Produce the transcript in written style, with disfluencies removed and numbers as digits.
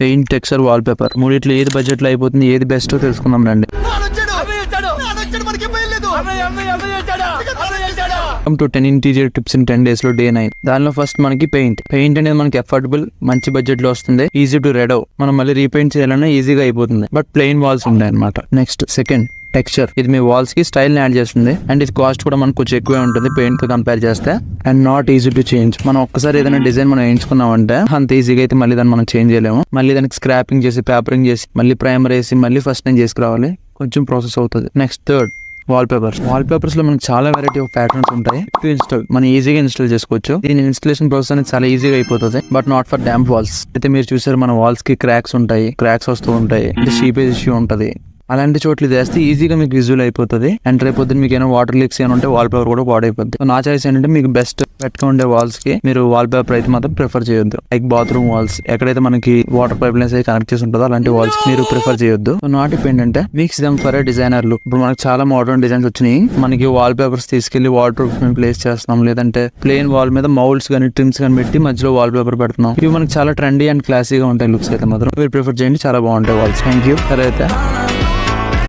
Paint, texture, wall paper మూడిట్లో ఏది budget లో అయిపోతుంది, ఏది బెస్ట్ తెలుసుకుందాం రండి. Welcome to 10 interior tips in 10 days లో డే 9. దానిలో ఫస్ట్ మనకి పెయింట్ అనేది మనకి అఫోర్డబుల్, మంచి బడ్జెట్ లో వస్తుంది, ఈజీ టు రెడ్ అవ్. మనం మళ్ళీ రీపెయింట్ చేయాలన్నా ఈజీగా అయిపోతుంది, బట్ ప్లెయిన్ వాల్స్ ఉంటాయి అనమాట. Next second texture. ఇది మీ వాల్స్ కి స్టైల్ యాడ్ చేస్తుంది అండ్ ఇది కాస్ట్ కూడా మనకు కొంచెం ఎక్కువే ఉంటుంది పెయింట్ తో కంపేర్ చేస్తే. And not easy to change. మనం ఒక్కసారి ఏదైనా డిజైన్ మనం వేయించుకున్నామంటే అంత ఈజీగా అయితే మళ్ళీ దాన్ని మనం చేంజ్ చేయలేము. మళ్ళీ దానికి స్క్రాపింగ్ చేసి, పేపరింగ్ చేసి, మళ్ళీ ప్రైమర్ వేసి, మళ్ళీ ఫస్ట్ నేను చేసుకురావాలి, కొంచెం ప్రాసెస్ అవుతుంది. నెక్స్ట్ థర్డ్ వాల్ పేపర్స్ లో మనకి చాలా వెరైటీ ఆఫ్ ప్యాటర్న్స్ ఉంటాయి. మనం ఈజీగా ఇన్స్టాల్ చేసుకోవచ్చు. దీని ఇన్స్టాలేషన్ ప్రాసెస్ అనేది చాలా ఈజీగా అయిపోతుంది, but not for damp walls. అయితే మీరు చూసారు మన వాల్స్ కి క్రాక్స్ వస్తూ ఉంటాయి, షీపేజ్ ఇష్యూ ఉంటది. అలాంటి చోట్ల వేస్తే ఈజీగా మీకు విజువల్ అయిపోతుంది. అండ్ రేపు పొద్దున్న మీకు ఏమైనా వాటర్ లీక్స్ ఏమైనా ఉంటే వాల్ పేపర్ కూడా పాడైపోద్ది. నా చాయిస్ ఏంటంటే మీకు బెస్ట్ పెట్టుగా ఉండే వాల్స్ కి మీరు వాల్ పేపర్ అయితే మాత్రం ప్రిఫర్ చేయొద్దు. లైక్ బాత్రూమ్ వాల్స్, ఎక్కడైతే మనకి వాటర్ పైప్ లైన్స్ అయితే కనెక్ట్ చేసి ఉంటుందో అలాంటి వాల్స్ మీరు ప్రిఫర్ చేయొద్దు. నా టిప్ ఏంటంటే mix them for a designer look. ఇప్పుడు మనకి చాలా మోడర్న్ డిజైన్స్ వచ్చినాయి. మనకి వాల్ పేపర్స్ తీసుకెళ్లి వాటర్ ప్లేస్ చేస్తున్నాం, లేదంటే ప్లెయిన్ వాల్ మీద మౌల్డ్స్ కానీ ట్రిమ్స్ కానీ పెట్టి మధ్యలో వాల్ పేపర్ పెడుతున్నాం. ఇవి మనకి చాలా ట్రెండీ అండ్ క్లాసీగా ఉంటాయి లుక్స్ అయితే మాత్రం. మీరు ప్రిఫర్ చేయండి, చాలా బాగుంటాయి వాల్స్. Thank you. సరే అయితే